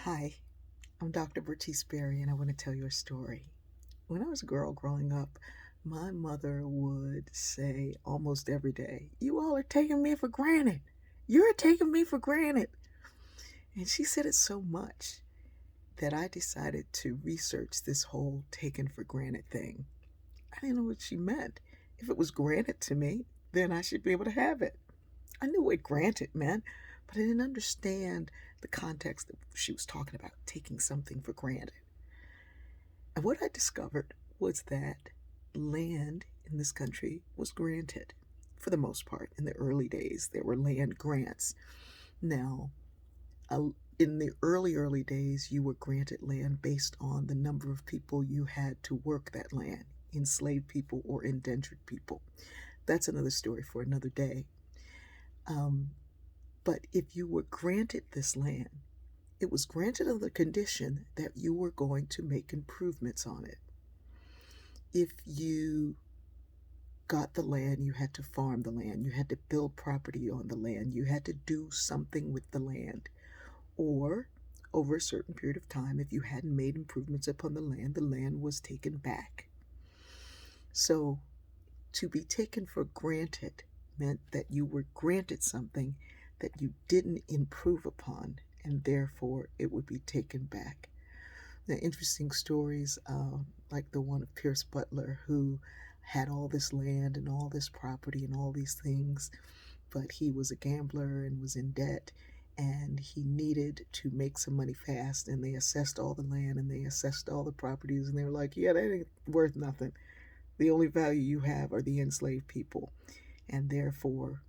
Hi, I'm Dr. Bertice Berry, and I want to tell you a story. When I was a girl growing up, my mother would say almost every day, "You all are taking me for granted. You're taking me for granted." And she said it so much that I decided to research this whole taken for granted thing. I didn't know what she meant. If it was granted to me, then I should be able to have it. I knew what granted meant, but I didn't understand the context that she was talking about, taking something for granted. And what I discovered was that land in this country was granted. For the most part, in the early days, there were land grants. Now, in the early days, you were granted land based on the number of people you had to work that land, enslaved people or indentured people. That's another story for another day. Um, but if you were granted this land, it was granted on the condition that you were going to make improvements on it. If you got the land, you had to farm the land, you had to build property on the land, you had to do something with the land. Or, over a certain period of time, if you hadn't made improvements upon the land was taken back. So, to be taken for granted meant that you were granted something that you didn't improve upon, and therefore it would be taken back. The interesting stories, like the one of Pierce Butler, who had all this land and all this property and all these things, but he was a gambler and was in debt, and he needed to make some money fast, and they assessed all the land and they assessed all the properties, and they were like, yeah, that ain't worth nothing. The only value you have are the enslaved people, and therefore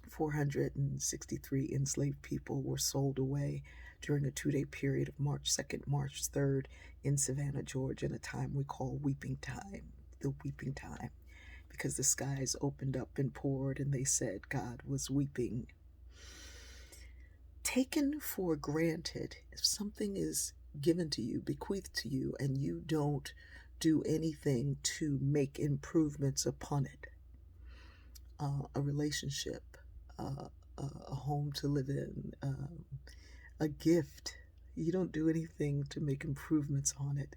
463 enslaved people were sold away during a 2 day period of March 2nd, March 3rd in Savannah, Georgia, in a time we call weeping time, the weeping time, because the skies opened up and poured and they said God was weeping. Taken for granted, if something is given to you, bequeathed to you, and you don't do anything to make improvements upon it, a relationship, a home to live in, a gift, you don't do anything to make improvements on it,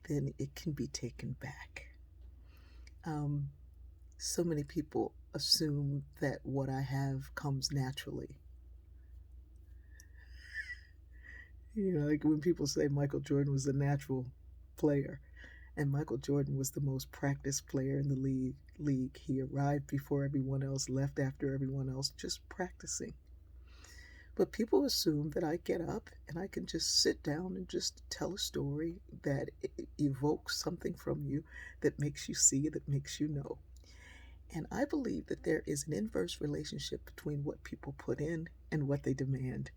then it can be taken back. Um, so many people assume that what I have comes naturally. You know, like when people say Michael Jordan was a natural player, and Michael Jordan was the most practiced player in the league. He arrived before everyone else, left after everyone else, just practicing. But people assume that I get up and I can just sit down and just tell a story that evokes something from you, that makes you see, that makes you know. And I believe that there is an inverse relationship between what people put in and what they demand.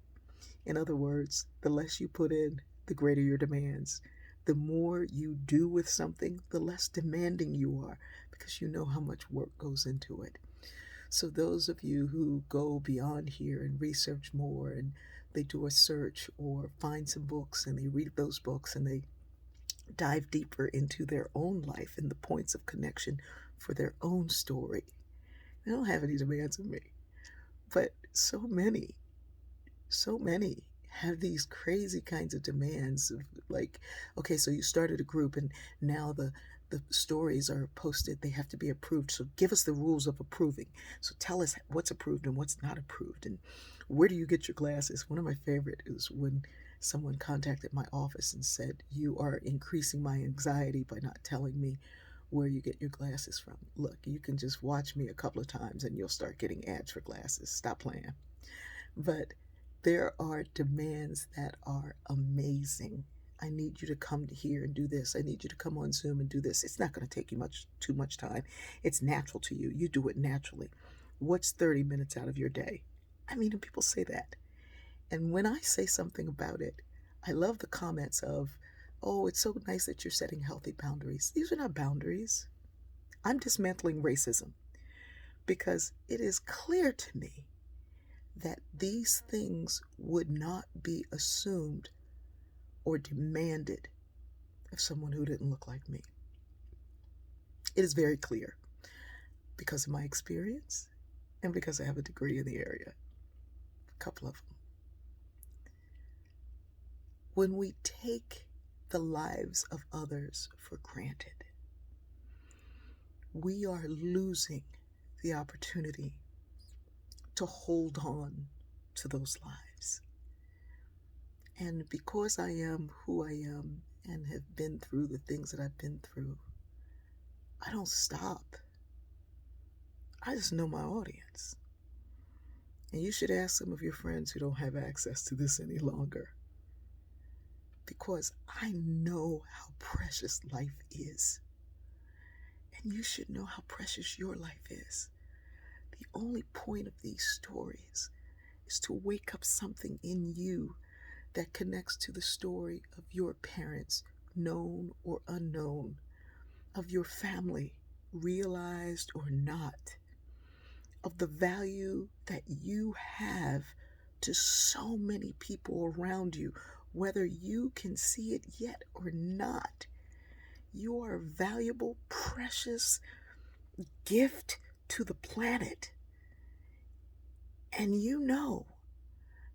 In other words, the less you put in, the greater your demands. The more you do with something, the less demanding you are, because you know how much work goes into it. So those of you who go beyond here and research more, and they do a search or find some books and they read those books and they dive deeper into their own life and the points of connection for their own story, they don't have any demands of me. But so many have these crazy kinds of demands of, like, okay, so you started a group and now the stories are posted, they have to be approved, so give us the rules of approving. So tell us what's approved and what's not approved, and where do you get your glasses. One of my favorite is when someone contacted my office and said, you are increasing my anxiety by not telling me where you get your glasses from. Look, you can just watch me a couple of times and you'll start getting ads for glasses. Stop playing. But there are demands that are amazing. I need you to come to here and do this. I need you to come on Zoom and do this. It's not going to take you too much time. It's natural to you. You do it naturally. What's 30 minutes out of your day? I mean, people say that. And when I say something about it, I love the comments of, oh, it's so nice that you're setting healthy boundaries. These are not boundaries. I'm dismantling racism because it is clear to me that these things would not be assumed or demanded of someone who didn't look like me. It is very clear because of my experience and because I have a degree in the area, a couple of them. When we take the lives of others for granted, we are losing the opportunity to hold on to those lives. And because I am who I am and have been through the things that I've been through, I don't stop. I just know my audience. And you should ask some of your friends who don't have access to this any longer. Because I know how precious life is. And you should know how precious your life is. The only point of these stories is to wake up something in you that connects to the story of your parents, known or unknown, of your family, realized or not, of the value that you have to so many people around you, whether you can see it yet or not. You are a valuable, precious gift to the planet. And you know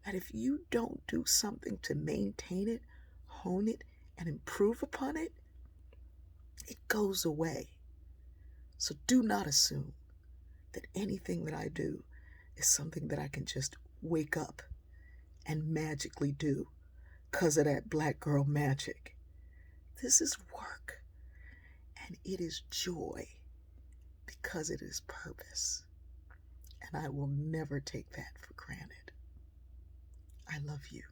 that if you don't do something to maintain it, hone it, and improve upon it, it goes away. So do not assume that anything that I do is something that I can just wake up and magically do because of that black girl magic. This is work, and it is joy because it is purpose. And I will never take that for granted. I love you.